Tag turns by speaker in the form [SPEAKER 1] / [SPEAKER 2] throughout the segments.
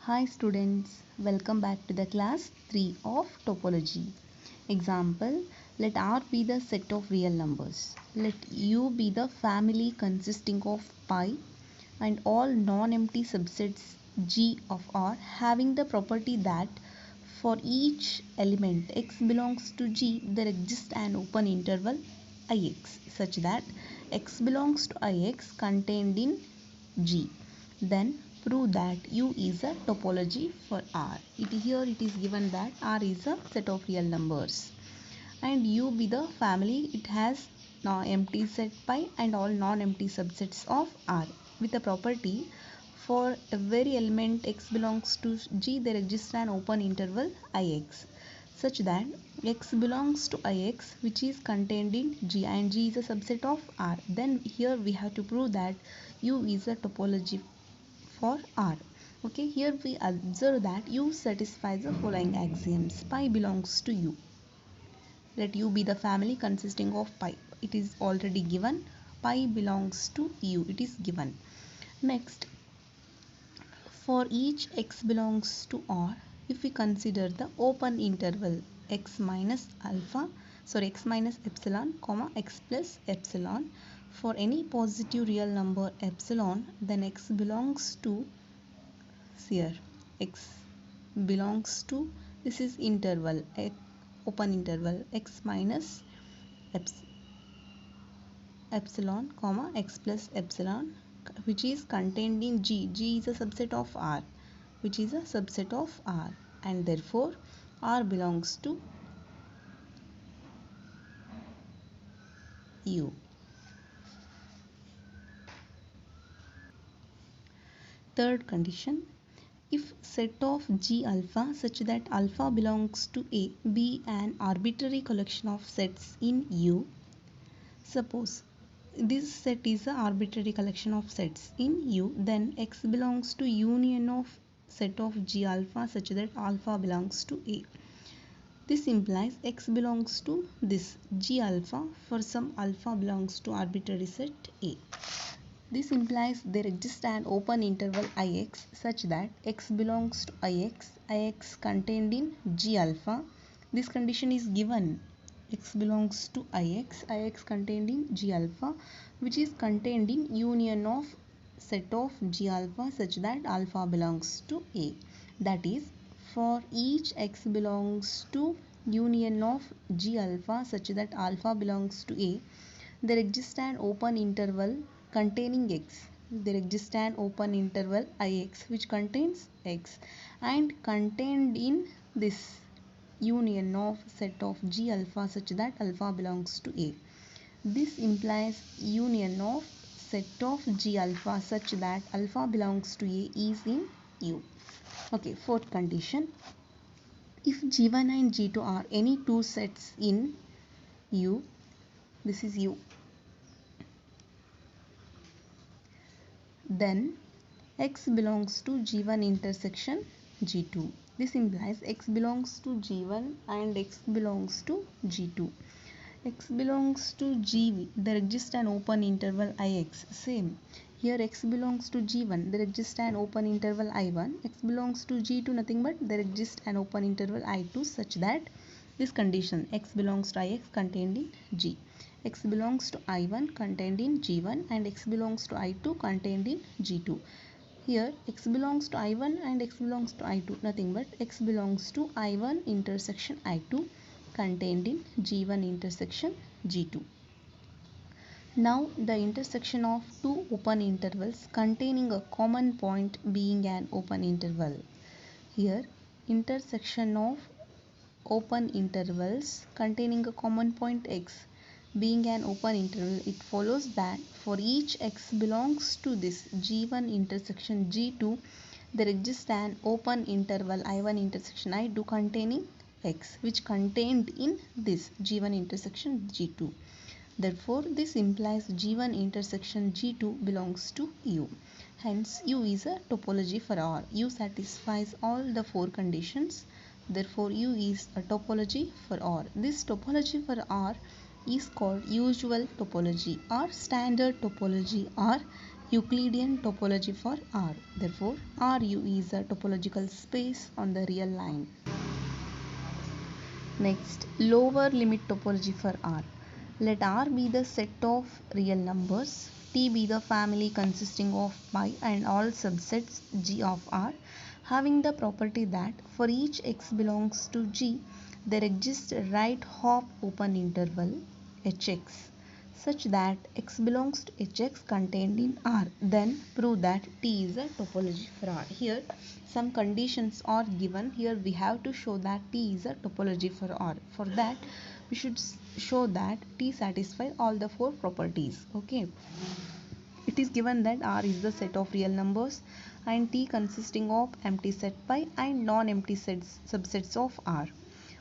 [SPEAKER 1] Hi students, welcome back to the class 3 of topology. Example, let R be the set of real numbers. Let U be the family consisting of pi and all non-empty subsets G of R having the property that for each element x belongs to G there exists an open interval Ix such that x belongs to Ix contained in G. Then prove that U is a topology for R. Here it is given that R is a set of real numbers and U be the family. It has empty set pi and all non-empty subsets of R with the property for every element x belongs to G there exists an open interval Ix such that x belongs to Ix which is contained in G and G is a subset of R. Then here we have to prove that U is a topology for R. Okay, here we observe that U satisfies the following axioms. Pi belongs to U. Let U be the family consisting of pi. It is already given. Pi belongs to U. It is given. Next, for each x belongs to R, if we consider the open interval x minus epsilon, comma x plus epsilon for any positive real number epsilon, then x belongs to here x belongs to this is interval open interval x minus epsilon comma x plus epsilon which is contained in G. G is a subset of R which is a subset of R and therefore R belongs to U. Third condition, if set of G alpha such that alpha belongs to A be an arbitrary collection of sets in U. Suppose this set is an arbitrary collection of sets in U, then X belongs to union of set of G alpha such that alpha belongs to A. This implies X belongs to this G alpha for some alpha belongs to arbitrary set A. This implies there exists an open interval Ix such that X belongs to Ix contained in G alpha. This condition is given. X belongs to Ix contained in G alpha which is contained in union of set of G alpha such that alpha belongs to A. That is, for each X belongs to union of G alpha such that alpha belongs to A, there exists an open interval containing X. There exists an open interval Ix which contains X and contained in this union of set of G alpha such that alpha belongs to A. This implies union of set of G alpha such that alpha belongs to A is in U. Okay, fourth condition. If G1 and G2 are any two sets in U, this is U, then X belongs to G1 intersection G2. This implies X belongs to G1 and X belongs to G2. X belongs to G, there exists an open interval Ix. Same. Here X belongs to G1, there exists an open interval I1. X belongs to G2, nothing but there exists an open interval I2 such that this condition X belongs to Ix contained in G. X belongs to I1 contained in G1 and X belongs to I2 contained in G2. Here X belongs to I1 and X belongs to I2, nothing but X belongs to I1 intersection I2 contained in G1 intersection G2. Now the intersection of two open intervals containing a common point being an open interval. Here intersection of open intervals containing a common point X being an open interval, it follows that for each X belongs to this G1 intersection G2, there exists an open interval I1 intersection I2 containing X which contained in this G1 intersection G2. Therefore, this implies G1 intersection G2 belongs to U. Hence, U is a topology for R. U satisfies all the four conditions. Therefore, U is a topology for R. This topology for R is called usual topology or standard topology or Euclidean topology for R. Therefore, Ru is a topological space on the real line. Next, lower limit topology for R. Let R be the set of real numbers, T be the family consisting of pi and all subsets G of R, having the property that for each x belongs to G, there exists a right hop open interval Hx such that x belongs to Hx contained in R. Then prove that T is a topology for R. Here some conditions are given. Here we have to show that T is a topology for R. For that we should show that T satisfies all the four properties. Okay. It is given that R is the set of real numbers and T consisting of empty set pi and non-empty subsets of R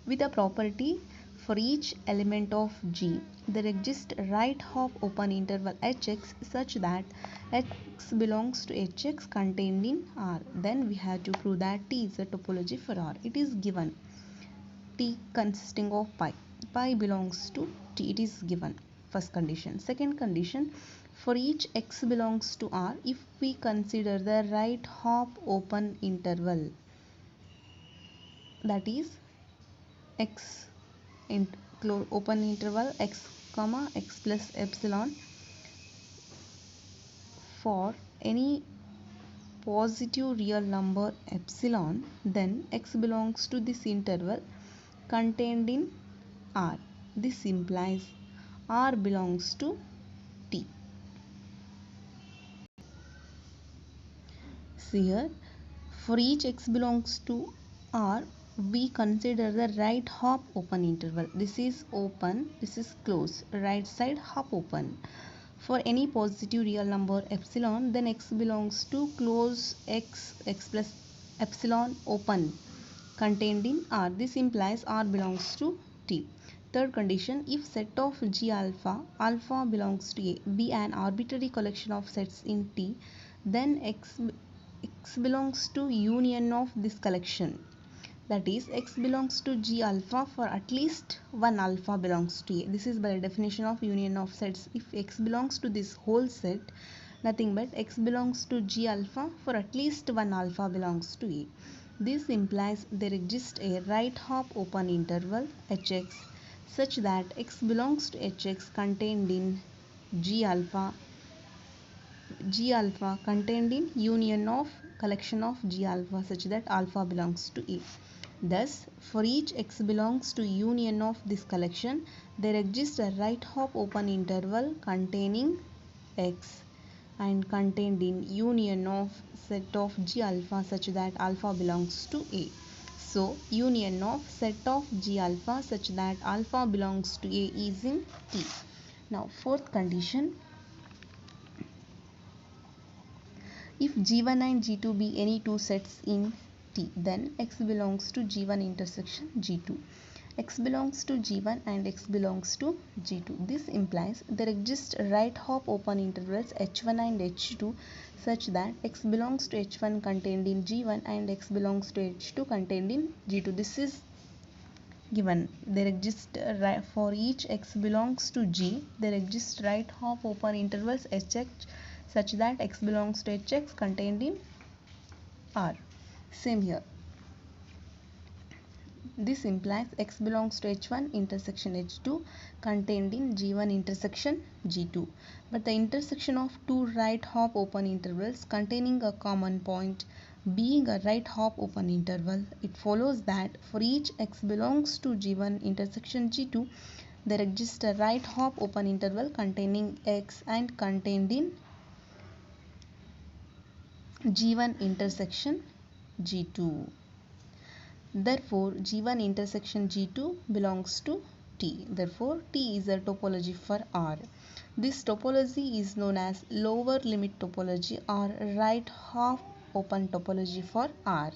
[SPEAKER 1] with a property for each element of G. There exists right hop open interval Hx such that x belongs to Hx contained in R. Then we have to prove that T is a topology for R. It is given T consisting of pi. Pi belongs to T. It is given. First condition. Second condition, for each x belongs to R, if we consider the right hop open interval, that is x in open interval x comma x plus epsilon for any positive real number epsilon, then x belongs to this interval contained in R. This implies R belongs to T. See here, for each x belongs to R, we consider the right hop open interval. This is open, this is closed, right side hop open. For any positive real number epsilon, then x belongs to close x plus epsilon open contained in R. This implies R belongs to T. Third condition, if set of G alpha, alpha belongs to A, be an arbitrary collection of sets in T, then x belongs to union of this collection. That is, x belongs to G alpha for at least one alpha belongs to A. This is by definition of union of sets. If x belongs to this whole set, nothing but x belongs to G alpha for at least one alpha belongs to A. This implies there exists a right hop open interval Hx such that x belongs to Hx contained in G alpha contained in union of collection of G alpha such that alpha belongs to A. Thus, for each x belongs to union of this collection, there exists a right hop open interval containing x and contained in union of set of G alpha such that alpha belongs to A. So, union of set of G alpha such that alpha belongs to A is in T. Now, fourth condition, if G1 and G2 be any two sets in T, then x belongs to G1 intersection G2. X belongs to G1 and x belongs to G2. This implies there exist right hop open intervals H1 and H2 such that x belongs to H1 contained in G1 and x belongs to H2 contained in G2. This is given. There exist for each x belongs to G, there exist right hop open intervals Hx such that x belongs to Hx contained in R. Same here. This implies x belongs to H1 intersection H2 contained in G1 intersection G2. But the intersection of two right hop open intervals containing a common point being a right hop open interval, it follows that for each x belongs to G1 intersection G2, there exists a right hop open interval containing x and contained in G1 intersection G2. Therefore, G1 intersection G2 belongs to T. Therefore, T is a topology for R. This topology is known as lower limit topology or right hop open topology for R.